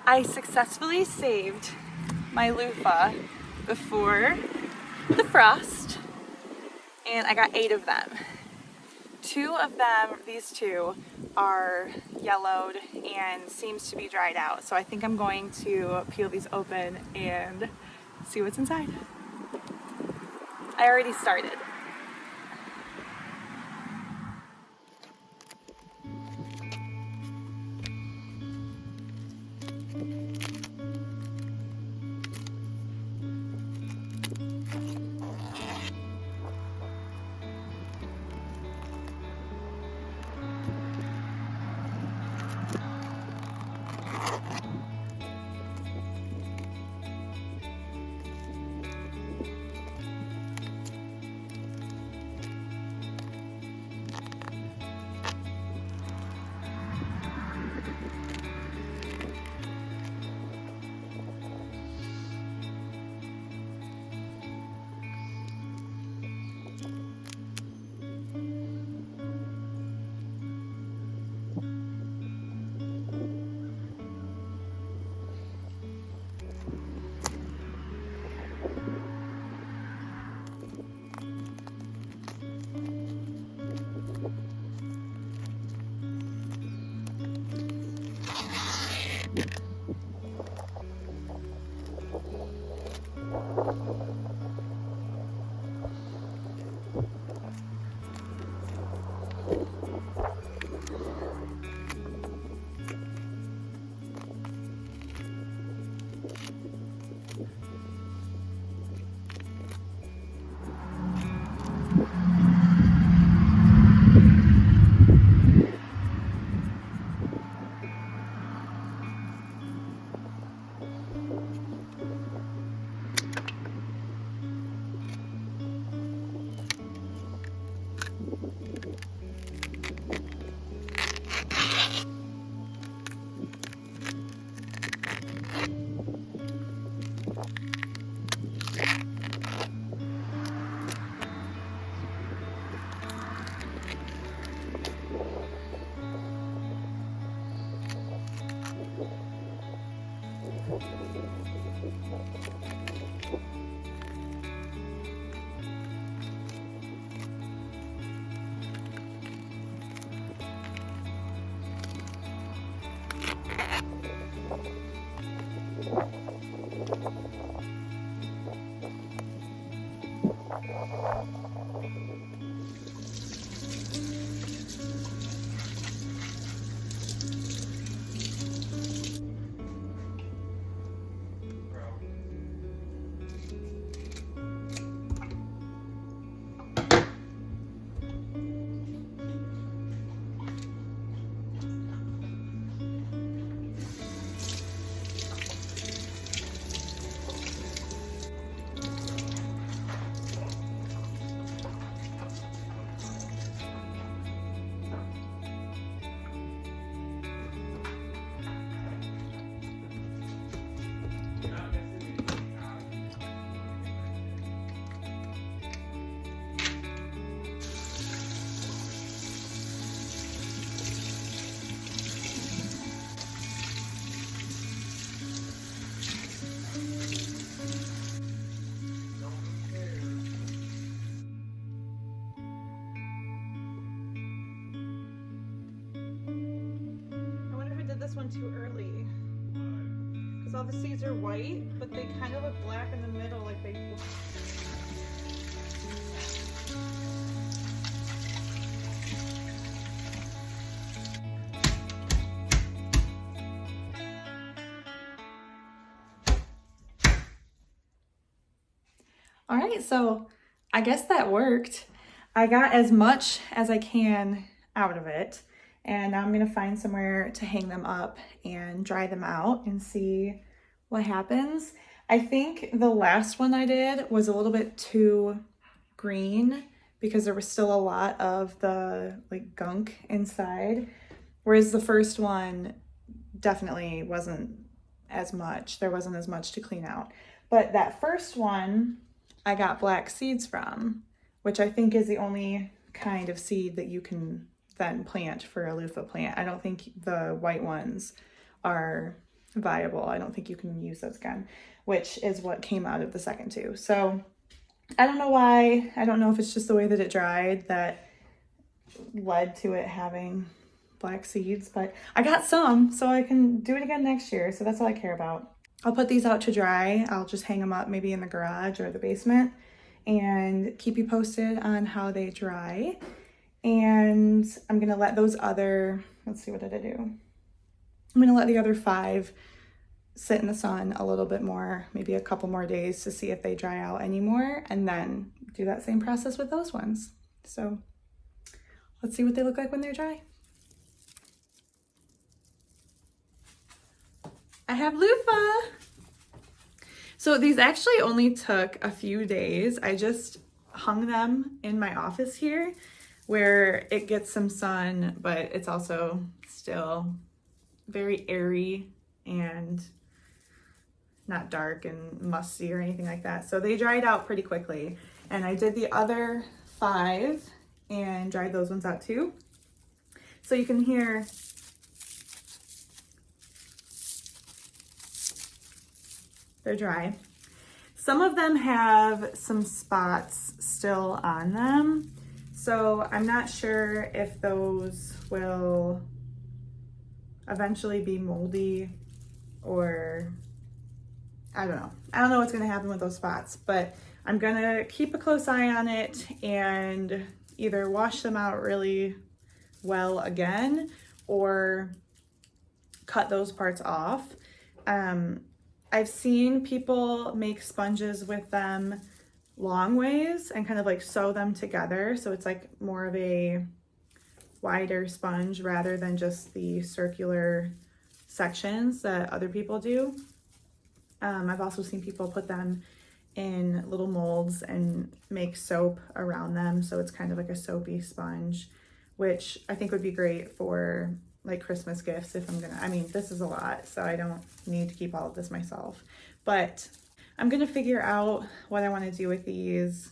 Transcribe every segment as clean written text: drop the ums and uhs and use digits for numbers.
I successfully saved my loofah before the frost, and I got 8 of them. 2 of them, these 2, are yellowed and seems to be dried out. So I think I'm going to peel these open and see what's inside. I already started. This one too early because all the seeds are white, but they kind of look black in the middle, like they. All right, so I guess that worked. I got as much as I can out of it. And now I'm gonna find somewhere to hang them up and dry them out and see what happens. I think the last one I did was a little bit too green because there was still a lot of the like gunk inside. Whereas the first one definitely wasn't as much. There wasn't as much to clean out. But that first one I got black seeds from, which I think is the only kind of seed that you can then plant for a loofah plant. I don't think the white ones are viable. I don't think you can use those again, which is what came out of the second two. So I don't know why. I don't know if it's just the way that it dried that led to it having black seeds, but I got some, so I can do it again next year. So that's all I care about. I'll put these out to dry. I'll just hang them up maybe in the garage or the basement and keep you posted on how they dry. And I'm gonna let those other, let's see, what did I do? I'm gonna let the other 5 sit in the sun a little bit more, maybe a couple more days to see if they dry out anymore, and then do that same process with those ones. So let's see what they look like when they're dry. I have loofah. So these actually only took a few days. I just hung them in my office here where it gets some sun, but it's also still very airy and not dark and musty or anything like that. So they dried out pretty quickly. And I did the other 5 and dried those ones out too. So you can hear they're dry. Some of them have some spots still on them. So I'm not sure if those will eventually be moldy or I don't know. I don't know what's gonna happen with those spots, but I'm gonna keep a close eye on it and either wash them out really well again or cut those parts off. I've seen people make sponges with them long ways and kind of like sew them together. So it's like more of a wider sponge rather than just the circular sections that other people do. I've also seen people put them in little molds and make soap around them. So it's kind of like a soapy sponge, which I think would be great for like Christmas gifts if I'm gonna, I mean, this is a lot, so I don't need to keep all of this myself, but I'm gonna figure out what I wanna do with these.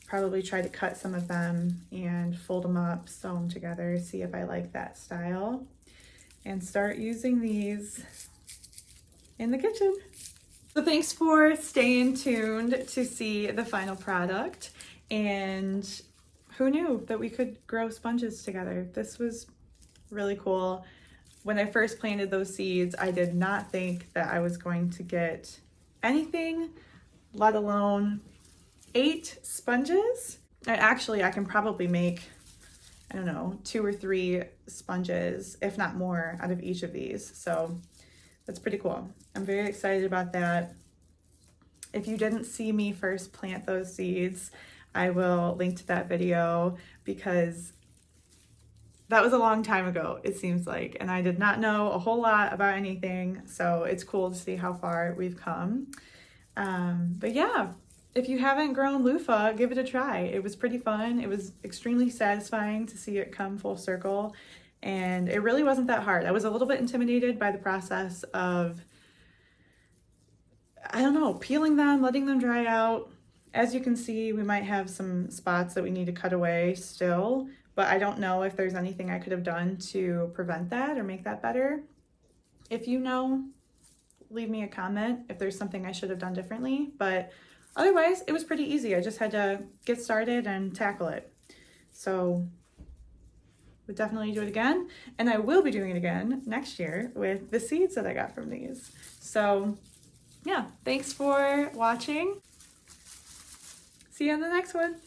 Probably try to cut some of them and fold them up, sew them together, see if I like that style, and start using these in the kitchen. So thanks for staying tuned to see the final product. And who knew that we could grow sponges together? This was really cool. When I first planted those seeds, I did not think that I was going to get anything, let alone 8 sponges. And actually, I can probably make, I don't know, 2 or 3 sponges, if not more, out of each of these. So that's pretty cool. I'm very excited about that. If you didn't see me first plant those seeds, I will link to that video because that was a long time ago, it seems like, and I did not know a whole lot about anything, so it's cool to see how far we've come. But yeah, if you haven't grown loofah, give it a try. It was pretty fun. It was extremely satisfying to see it come full circle, and it really wasn't that hard. I was a little bit intimidated by the process of, I don't know, peeling them, letting them dry out. As you can see, we might have some spots that we need to cut away still, but I don't know if there's anything I could have done to prevent that or make that better. If you know, leave me a comment if there's something I should have done differently, but otherwise it was pretty easy. I just had to get started and tackle it. So would definitely do it again, and I will be doing it again next year with the seeds that I got from these. So yeah, thanks for watching. See you on the next one.